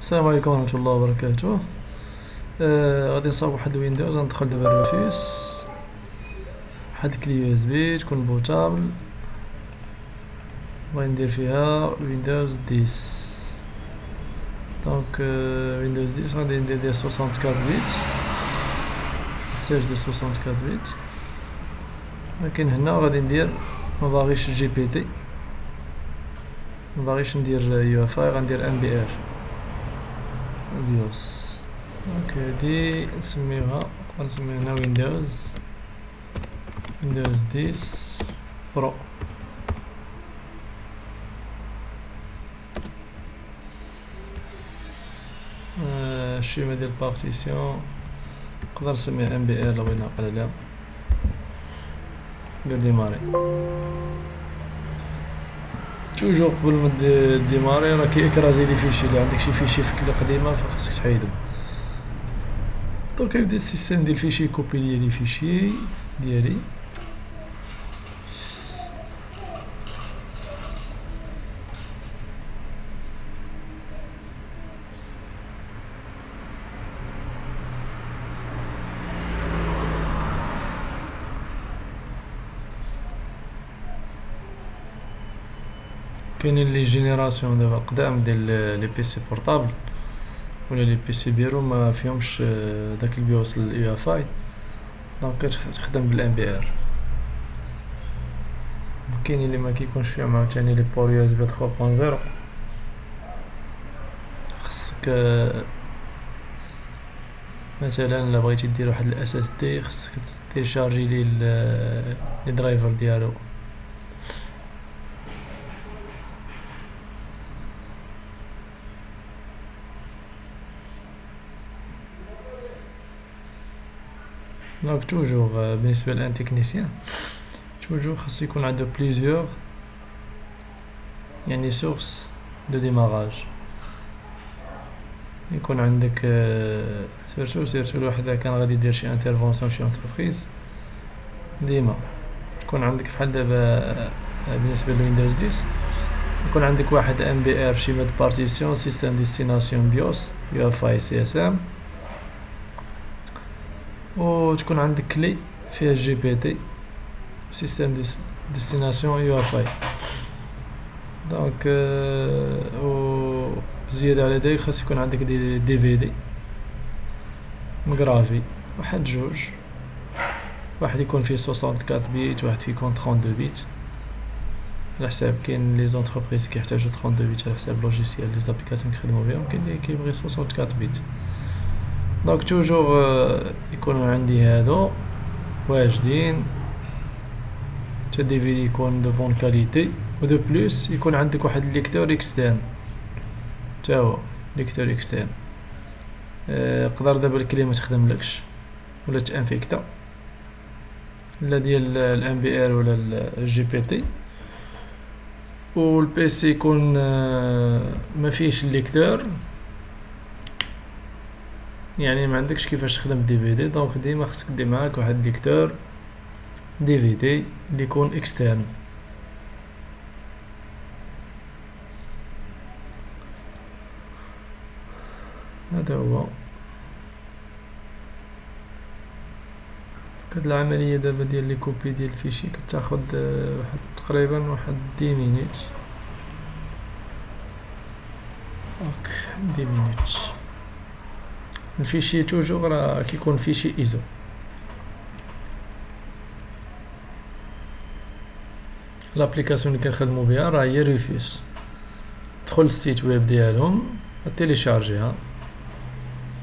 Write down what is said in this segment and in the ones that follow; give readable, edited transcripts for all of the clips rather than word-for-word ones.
السلام عليكم ورحمة الله وبركاته. غادي نصاوب واحد الويندوز. غندخل دابا الريفيس، واحد الكلي يو اس بي تكون بوتابل، بغي ندير فيها ويندوز 10. دونك ويندوز 10 غادي ندير ديال 64 بيت، نحتاج ديال 64 بيت. لكن هنا غادي ندير مباغيش جي بي تي، مباغيش ندير يو اف اي، غندير ام بي ار بيوس. دونك هادي نسميوها، غنسميو هنا ويندوز 10 برو. الشيما ديال بارتيسيون نقدر نسميها ام بي ار لو بغيت نعقل عليها. ندير ديماري. توجور قبل ما ديماري راه كيكرازي لي فيشي، الا عندك شي فيشي في القديمه فخاصك تحيدهم. دونك يبدا السيستم ديال الفيشي كوبي لي فيشي ديالي. كاينين لي جينيراسيون دابا قدام ديال لي بيسي بورطابل ولا لي بيسي بيرو ما فيهمش داك البيوس اليو اف اي، دونك كتخدم بالام بي ار. كاينين اللي ما كيكونش فيهم عاوتاني لي بور يو اس بي 3.0. خصك مثلا الا بغيتي دير واحد الاس اس دي خصك تيشارجي لي درايفر ديالو. دونك توجور بالنسبه لان تكنيسيان توجور خاص يكون عنده بليزيور يعني سورس دو ديماراج. يكون عندك سيرتو الواحد كان غادي يدير شي انترفونسيون شي انتربريز، ديما تكون عندك بحال دابا بالنسبه لويندوز 10 يكون عندك واحد ام بي ار شي مود بارتيسيون سيستم ديستيناسيون بيوس يو اف اي سي اس ام، و تكون عندك كلي فيها جي بي تي سيستم ديستيناسيون يو اف اي. دونك و زيادة على ذلك خاص يكون عندك دي في دي مغرافي، واحد جوج، واحد يكون فيه 64 بيت، واحد فيه يكون 32 بيت على حساب. كاين لي زونتربريز كيحتاجو 32 بيت على حساب لوجيسيال لي زابليكاسيون كيخدمو بهم، كاين اللي كيبغي 64 بيت. دونك توجور يكونوا عندي هادو واجدين، تا دي في دي يكون دو بون كاليتي، و دو بلوس يكون عندك واحد ليكتور اكسترن تا هو ليكتور اكسترن. قدر دابا الكلي ما تخدملكش ولا تانفيكتا لا ديال الام بي ار ولا الجي بي تي، و البيسي يكون ما فيهش الليكتور، يعني ما عندكش كيفاش تخدم دي في دي. دونك ديما خصك دير معاك واحد ليكتور دي في دي اللي يكون اكسترن. هذا هو هاد العمليه دابا ديال لي كوبي ديال الفيشي كتاخد واحد تقريبا واحد 10 مينوت. اوك 10 مينوت. الفيشي توجور راه كيكون فيشي ايزو. لابليكاسيون اللي كنخدمو بها راه هي ريفيس. تدخل للسيت ويب ديالهم تيليشارجيها،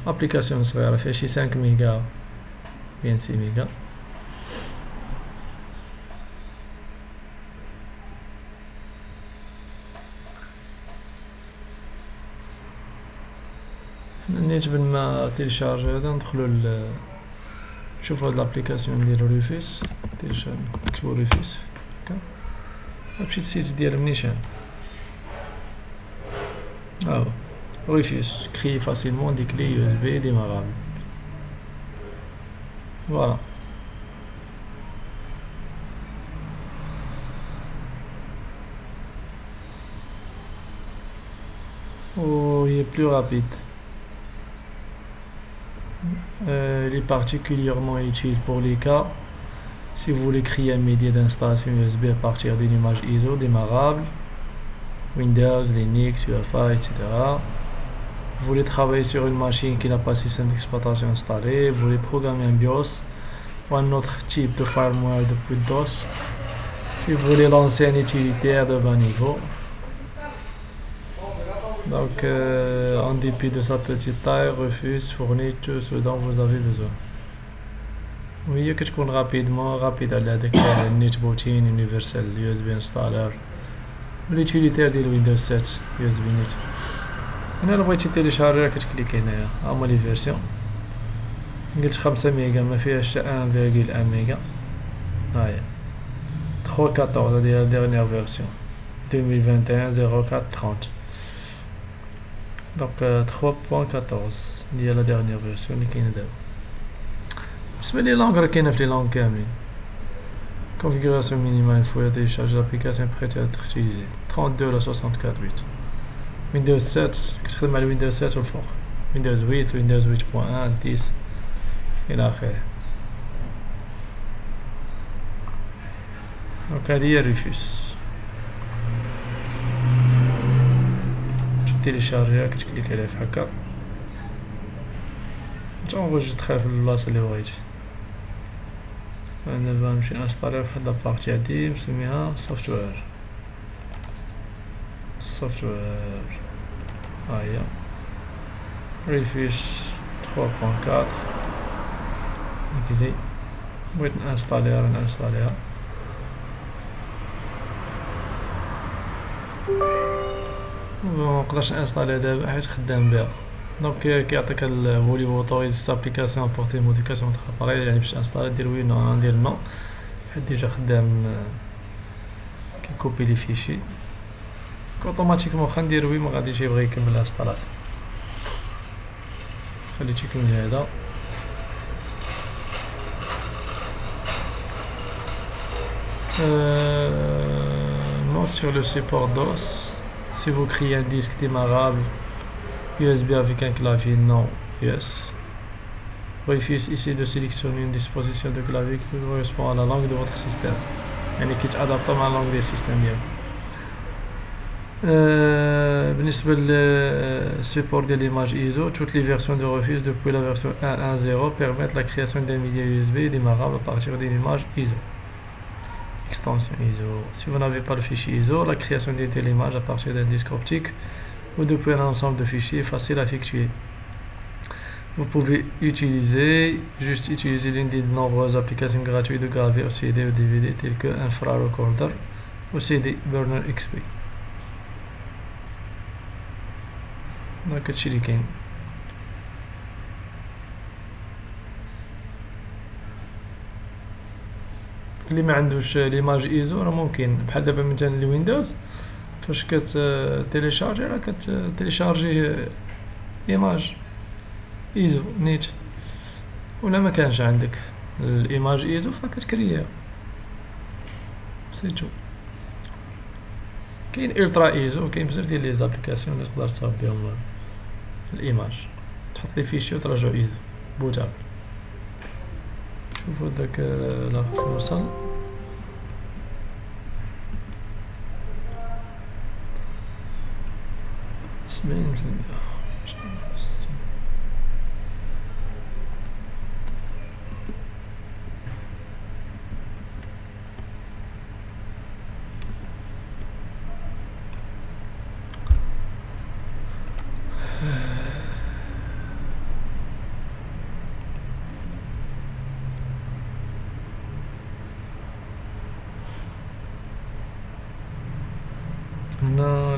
ابليكاسيون صغيره فيها شي 5 ميغا بين 6 ميغا. نيت بن ما تيليشارج هذا ندخلو نشوفو هاد لابليكاسيون نديرو ريفيس، تيليشارج نكتبو ريفيس هكا. مشيت السيت ديالهم نيشان هاهو ريفيس كري فاسيلمون دي كلي يو اس بي ديمارابل. فوالا وهي est plus rapide. Il est particulièrement utile pour les cas si vous voulez créer un média d'installation USB à partir d'une image ISO démarrable, Windows, Linux, UEFI, etc. Vous voulez travailler sur une machine qui n'a pas de système d'exploitation installé, vous voulez programmer un BIOS ou un autre type de firmware depuis DOS. Si vous voulez lancer un utilitaire de bas niveau. Donc, en dépit de sa petite taille, Rufus fournit tout ce dont vous avez besoin. Oui, كتكون rapide على هذاك النت بوتين universal USB installer والutilitaire ديال Windows 7 USB net. هنا لو بغيتي تيليشارجيها كتكليكي هنايا هما لي فيرسيون. قلت 5 ميغا ما فيهاش حتى 1.1 ميغا. هاهي 3.14 هادي لا ديرنيير فيرسيون 2021 04 30. دونك 3.14 ديال لا ديرنيير فيرسيون اللي كاينه دابا. بالنسبه لي لونغ راه كاينه في لي لونغ كاملين. configuration minimale, il faut télécharger l'application prête à être utilisée 32 à 64 bits. Windows 7 كتخدم على Windows 7 والفوق Windows 8 Windows 8.1 10 إلى آخره. دونك هادي هي ريفيس تيليشارجيها كتكليك عليها في هكا تونغوجيستخيها في البلاصة اللي بغيتي. أنا دابا نمشي انستالي واحد لابارتي عندي نسميها سوفتوير. ها هي ريفيش 3.4 هكذا. بغيت نانستاليها نانستاليها. منقدرش نانستاليها دابا حيت خدام بها. دونك كيعطيك فولي اوتوريز ابليكاسيون بورتي موديفيكاسيون تخطري يعني باش انستالي دير وي نو ندير نو حيت ديجا خدام كيكوبي لي فيشي اوتوماتيكمون واخا ندير وي ما غاديش يبغي يكمل الانستالاسيون. خليتو يكمل هذا. Note sur le support DOS. Si vous créez un disque démarrable USB avec un clavier non US, Rufus ici de sélectionner une disposition de clavier qui correspond à la langue de votre système. يعني كيتادابط مع langue ديال السيستم ديالك. بالنسبة للسيبور ديال l'image ISO, toutes les versions de Rufus depuis la version 1.1.0 permettent la création d'un média USB démarrable à partir d'une image ISO. Extension ISO. Si vous n'avez pas le fichier ISO, la création d'une telle image à partir d'un disque optique ou depuis un ensemble de fichiers est facile à effectuer. Vous pouvez utiliser l'une des nombreuses applications gratuites de graver au CD ou DVD telles que Infrarecorder ou CD Burner XP. Donc هادشي اللي كاين. اللي ما عندوش ليماج ايزو راه ممكن بحال دابا مثلا الويندوز فاش كتيليشارجي راه كتيليشارجي ايماج ايزو نيت ولا ما كانش عندك الايماج ايزو فكتكريها سيتو. كاين الترا ايزو كاين بزاف ديال لي زابليكاسيون اللي تقدر تصاوب بهم الايماج تحط لي فيشي وترجعو ايزو بوتابل. شوفوا داك لاخر وصل سبعين في المية. هنا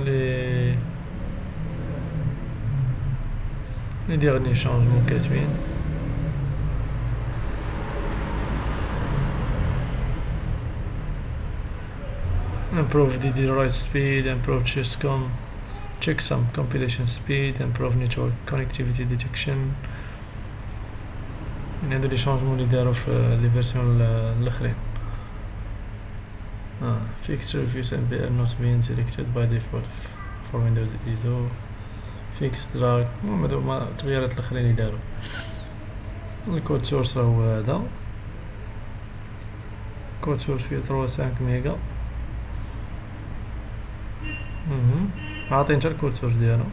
les derniers changements كاتبين improve DD write speed, improve checksum compilation speed, improve network connectivity detection. من هادو لي شانجمون اللي دارو في لي فيرسيون الاخرين. Fixed reviews MBR not being selected by default for Windows ISO. فيكس دراك، المهم هادو هما التغييرات الاخرين اللي دارو. الكود سورس راه هو هذا، كود سورس فيه 3 ميغا. عاطين حتى الكود سورس ديالو،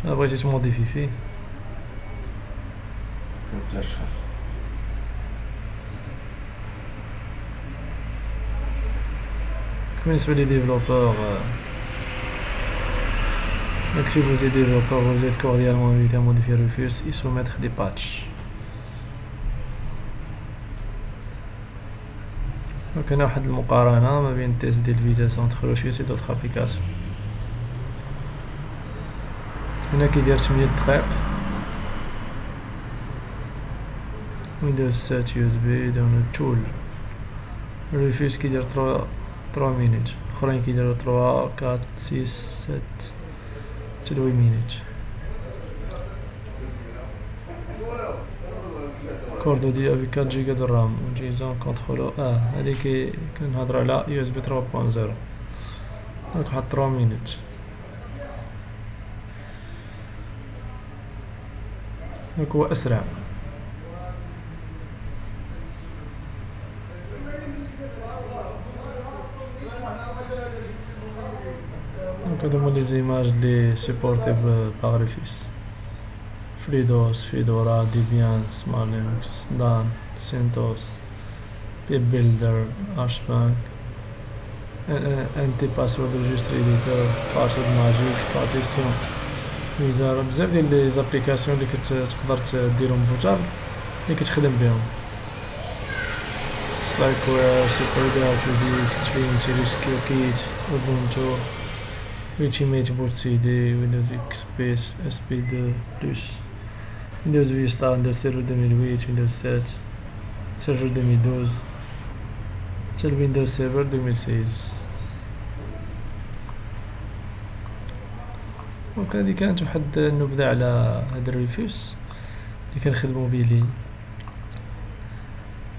الا بغيتي تموديفي فيه بالنسبه لي ديفلوبور. Donc si vous êtes développeur, vous êtes cordialement invité à modifier Rufus et soumettre des patchs. Donc هنا واحد المقارنة ما بين التيست ديال الفيتاس entre Rufus et d'autres applications. هنا كيدير 8 دقائق Windows 7 USB دون تول. Rufus كيدير 3 مينوت، اخرين كيديرو 3 4 6 7 8 مينوت. كوردو دي افيك 4 جيجا دو رام جيزون كونترولو. هادي كنهضر على يو اس بي 3.0. دونك واحد 3 مينوت. دونك هو اسرع. دونك هادو هما لي زيماج لي سيبورتي باغ ريفيس: فريدوس، فيدورا، ديبيان، سمارلينكس، دان، سينتوس، بيب بيلدر، اشبانك، انتي باسورد ريجستر ايديتور، باسورد ماجيك، بارتيسيون، ويزار. بزاف ديال لي زابليكاسيون اللي تقدر ديرهم بوتابل اللي كتخدم بهم. سلايكوير، سيبريدار، كتبين ريسكيو كيت، اوبونتو، Ultimate Boot CD, Windows XP, SP2+, Windows Vista, Windows Server 2008, Windows 7, Server 2012, حتى Windows Server 2016. دونك هادي كانت واحد النبذة على هاد الريفيوس اللي كنخدمو بيه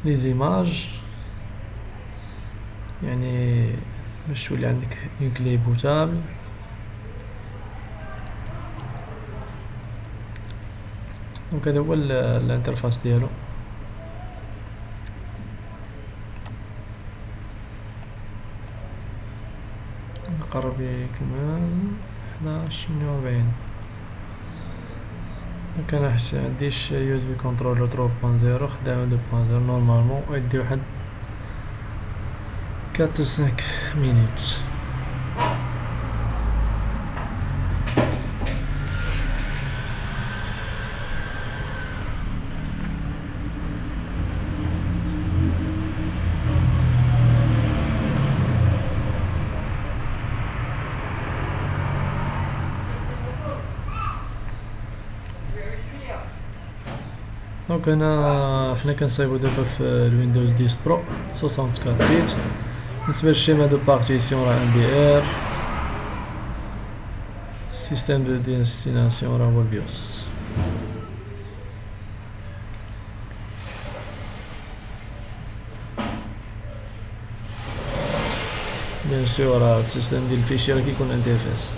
لي زيماج، يعني باش تولي عندك اون كلي بوتابل. دونك هذا هو الانترفاس ديالو. نقرب يكمل 1148. دونك انا عنديش يو اس بي كونترولر 3.0 خدامة 2.0 نورمالمون، ويدي واحد 4-5 مينوت. دونك هنا حنا كنصايبو دابا في الويندوز 10 برو 64 بيت. بالنسبة للشيما دو بارتيسيون راه ان دي ار، سيستم دو ديستيناسيون راه هو البيوس. بيان سور راه السيستم ديال الفيشي راه كيكون انترفاس.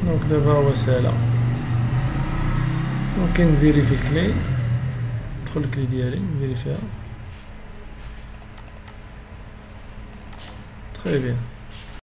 دونك دابا هو سالا. دونك نفيريفي الكلي، ندخل الكلي ديالي نفيريفيها. تري بيان.